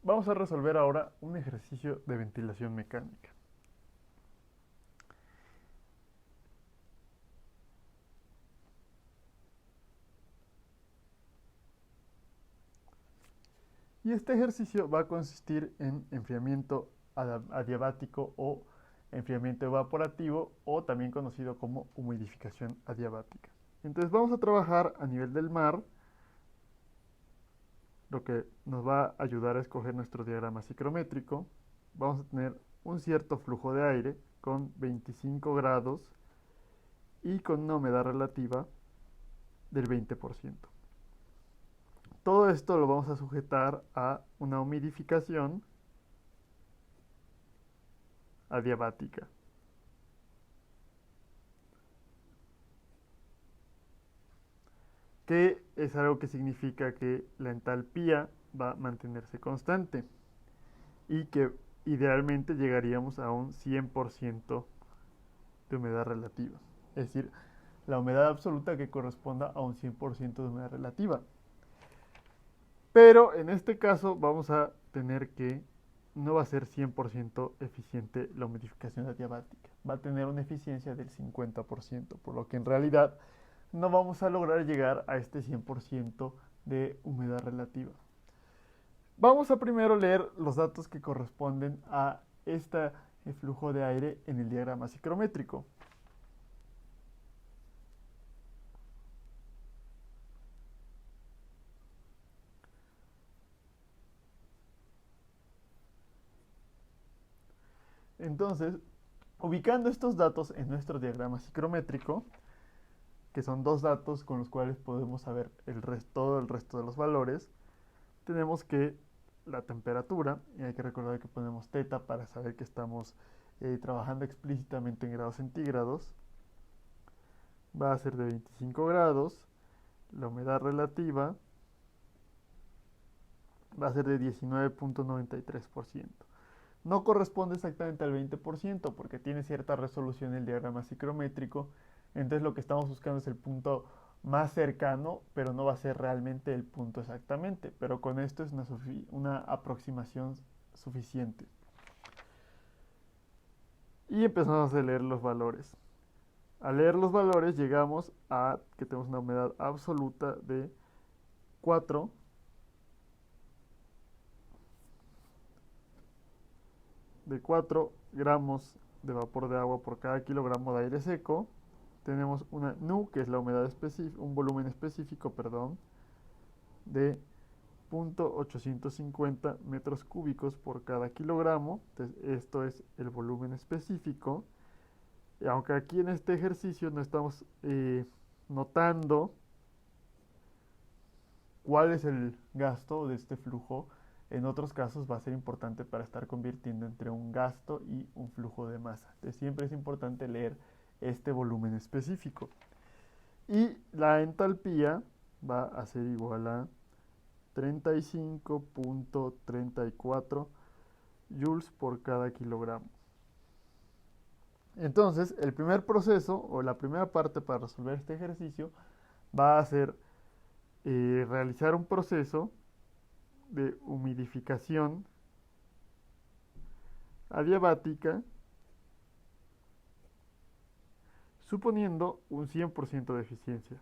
Vamos a resolver ahora un ejercicio de ventilación mecánica. Y este ejercicio va a consistir en enfriamiento adiabático o enfriamiento evaporativo, o también conocido como humidificación adiabática. Entonces vamos a trabajar a nivel del mar, lo que nos va a ayudar a escoger nuestro diagrama ciclométrico. Vamos a tener un cierto flujo de aire con 25 grados y con una humedad relativa del 20%. Todo esto lo vamos a sujetar a una humidificación adiabática, que es algo que significa que la entalpía va a mantenerse constante y que idealmente llegaríamos a un 100% de humedad relativa. Es decir, la humedad absoluta que corresponda a un 100% de humedad relativa. Pero en este caso vamos a tener que no va a ser 100% eficiente la humidificación adiabática. Va a tener una eficiencia del 50%, por lo que en realidad no vamos a lograr llegar a este 100% de humedad relativa. Vamos a primero leer los datos que corresponden a este flujo de aire en el diagrama ciclométrico. Entonces, ubicando estos datos en nuestro diagrama ciclométrico, que son dos datos con los cuales podemos saber todo el resto de los valores, tenemos que la temperatura, y hay que recordar que ponemos teta para saber que estamos trabajando explícitamente en grados centígrados, va a ser de 25 grados, la humedad relativa va a ser de 19.93%. No corresponde exactamente al 20% porque tiene cierta resolución el diagrama ciclométrico, entonces lo que estamos buscando es el punto más cercano, pero no va a ser realmente el punto exactamente, pero con esto es una aproximación suficiente. Y empezamos a leer los valores. Al leer los valores llegamos a que tenemos una humedad absoluta de 4 gramos de vapor de agua por cada kilogramo de aire seco. Tenemos una Nu, que es la humedad específica, un volumen específico, perdón, de 0.850 metros cúbicos por cada kilogramo. Entonces, esto es el volumen específico. Y aunque aquí en este ejercicio no estamos notando cuál es el gasto de este flujo, en otros casos va a ser importante para estar convirtiendo entre un gasto y un flujo de masa. Entonces siempre es importante leer este volumen específico. Y la entalpía va a ser igual a 35.34 joules por cada kilogramo. Entonces, el primer proceso o la primera parte para resolver este ejercicio va a ser realizar un proceso de humidificación adiabática suponiendo un 100% de eficiencia.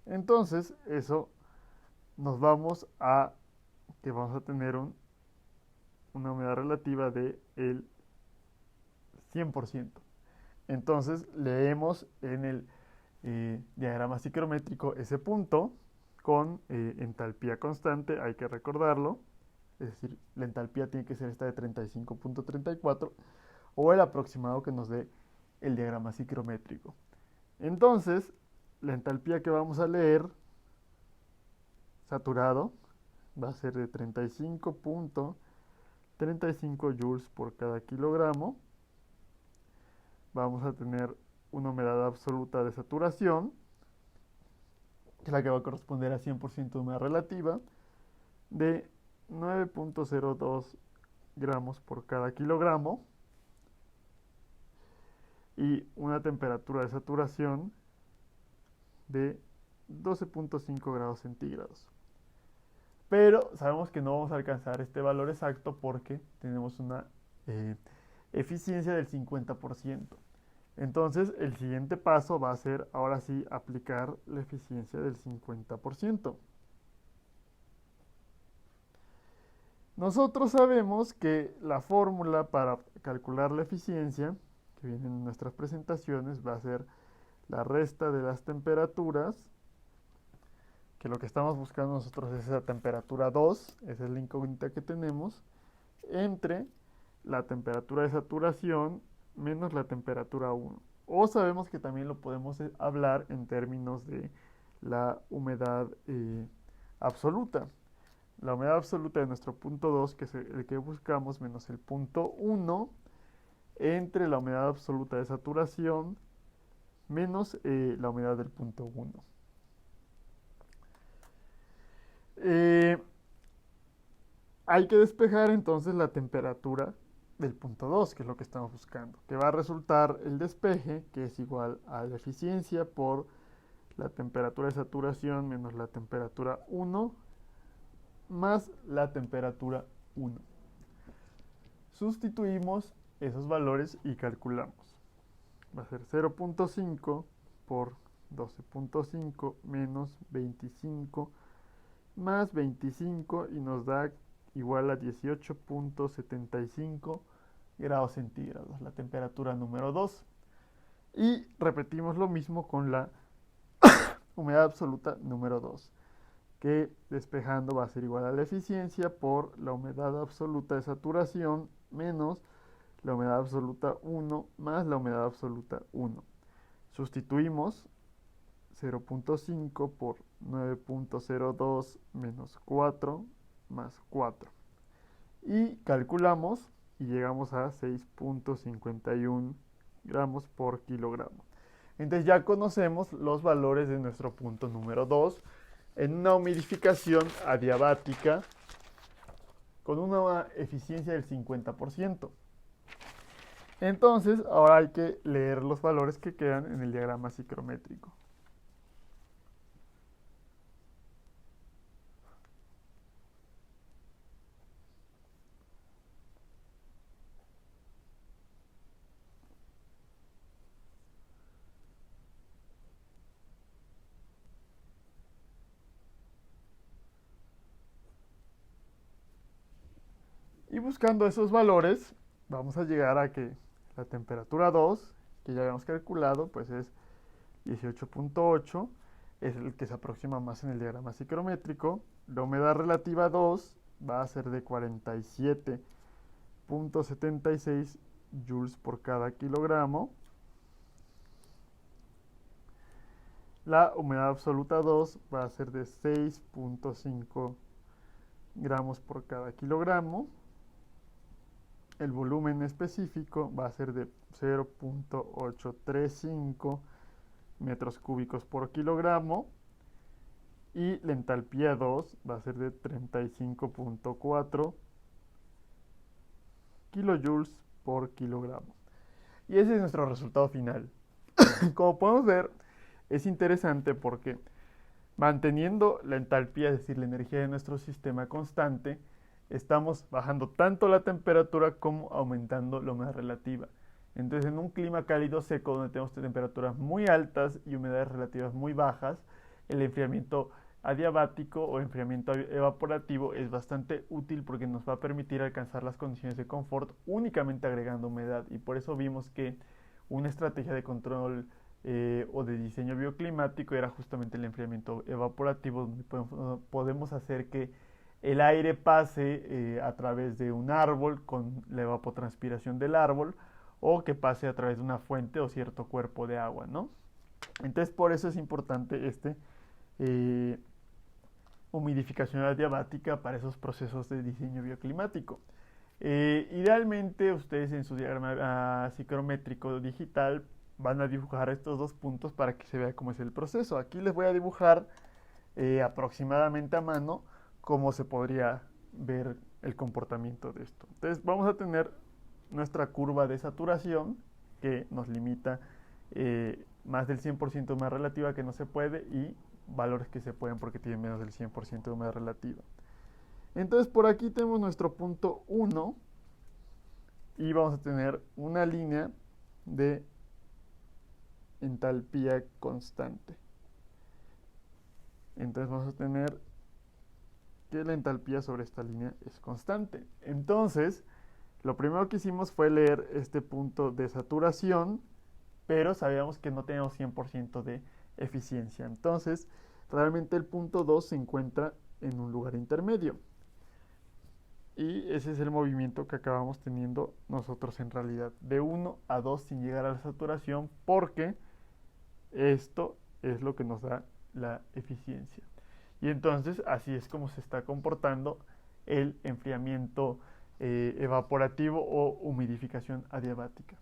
Entonces, eso nos vamos a que vamos a tener una humedad relativa de el 100%. Entonces, leemos en el diagrama ciclométrico ese punto con entalpía constante, hay que recordarlo. Es decir, la entalpía tiene que ser esta de 35.34 o el aproximado que nos dé el diagrama ciclométrico. Entonces, la entalpía que vamos a leer saturado va a ser de 35.35 joules por cada kilogramo. Vamos a tener una humedad absoluta de saturación, que es la que va a corresponder a 100% de humedad relativa, de 9.02 gramos por cada kilogramo. Y una temperatura de saturación de 12.5 grados centígrados. pero sabemos que no vamos a alcanzar este valor exacto porque tenemos una eficiencia del 50%. Entonces, el siguiente paso va a ser, ahora sí, aplicar la eficiencia del 50%. Nosotros sabemos que la fórmula para calcular la eficiencia, que viene en nuestras presentaciones, va a ser la resta de las temperaturas, que lo que estamos buscando nosotros es esa temperatura 2, esa es la incógnita que tenemos, entre la temperatura de saturación menos la temperatura 1. O sabemos que también lo podemos hablar en términos de la humedad absoluta. La humedad absoluta de nuestro punto 2, que es el que buscamos, menos el punto 1, entre la humedad absoluta de saturación menos la humedad del punto 1. Hay que despejar entonces la temperatura del punto 2, que es lo que estamos buscando, que va a resultar el despeje, que es igual a la eficiencia por la temperatura de saturación menos la temperatura 1 más la temperatura 1. Sustituimos esos valores y calculamos. Va a ser 0.5 por 12.5 menos 25 más 25 y nos da igual a 18.75 grados centígrados, la temperatura número 2. Y repetimos lo mismo con la humedad absoluta número 2, que despejando va a ser igual a la eficiencia por la humedad absoluta de saturación menos la humedad absoluta 1 más la humedad absoluta 1. Sustituimos 0.5 por 9.02 menos 4 más 4. Y calculamos y llegamos a 6.51 gramos por kilogramo. Entonces ya conocemos los valores de nuestro punto número 2 en una humidificación adiabática con una eficiencia del 50%. Entonces, ahora hay que leer los valores que quedan en el diagrama psicométrico. Y buscando esos valores, vamos a llegar a que la temperatura 2, que ya habíamos calculado, pues es 18.8, es el que se aproxima más en el diagrama psicométrico. La humedad relativa 2 va a ser de 47.76 joules por cada kilogramo. La humedad absoluta 2 va a ser de 6.5 gramos por cada kilogramo. El volumen específico va a ser de 0.835 metros cúbicos por kilogramo. Y la entalpía 2 va a ser de 35.4 kilojoules por kilogramo. Y ese es nuestro resultado final. Como podemos ver, es interesante porque manteniendo la entalpía, es decir, la energía de nuestro sistema constante, estamos bajando tanto la temperatura como aumentando la humedad relativa. Entonces, en un clima cálido seco donde tenemos temperaturas muy altas y humedades relativas muy bajas, el enfriamiento adiabático o enfriamiento evaporativo es bastante útil porque nos va a permitir alcanzar las condiciones de confort únicamente agregando humedad. Y por eso vimos que una estrategia de control o de diseño bioclimático era justamente el enfriamiento evaporativo, donde podemos hacer que el aire pase a través de un árbol con la evapotranspiración del árbol o que pase a través de una fuente o cierto cuerpo de agua, ¿no? Entonces por eso es importante humidificación adiabática para esos procesos de diseño bioclimático. Idealmente ustedes en su diagrama psicométrico digital van a dibujar estos dos puntos para que se vea cómo es el proceso. Aquí les voy a dibujar aproximadamente a mano cómo se podría ver el comportamiento de esto. Entonces vamos a tener nuestra curva de saturación que nos limita más del 100% de humedad relativa que no se puede y valores que se pueden porque tienen menos del 100% de humedad relativa. Entonces por aquí tenemos nuestro punto 1 y vamos a tener una línea de entalpía constante. Entonces vamos a tener que la entalpía sobre esta línea es constante. Entonces, lo primero que hicimos fue leer este punto de saturación, pero sabíamos que no teníamos 100% de eficiencia. Entonces, realmente el punto 2 se encuentra en un lugar intermedio. Y ese es el movimiento que acabamos teniendo nosotros en realidad, de 1 a 2 sin llegar a la saturación, porque esto es lo que nos da la eficiencia. Y entonces así es como se está comportando el enfriamiento evaporativo o humidificación adiabática.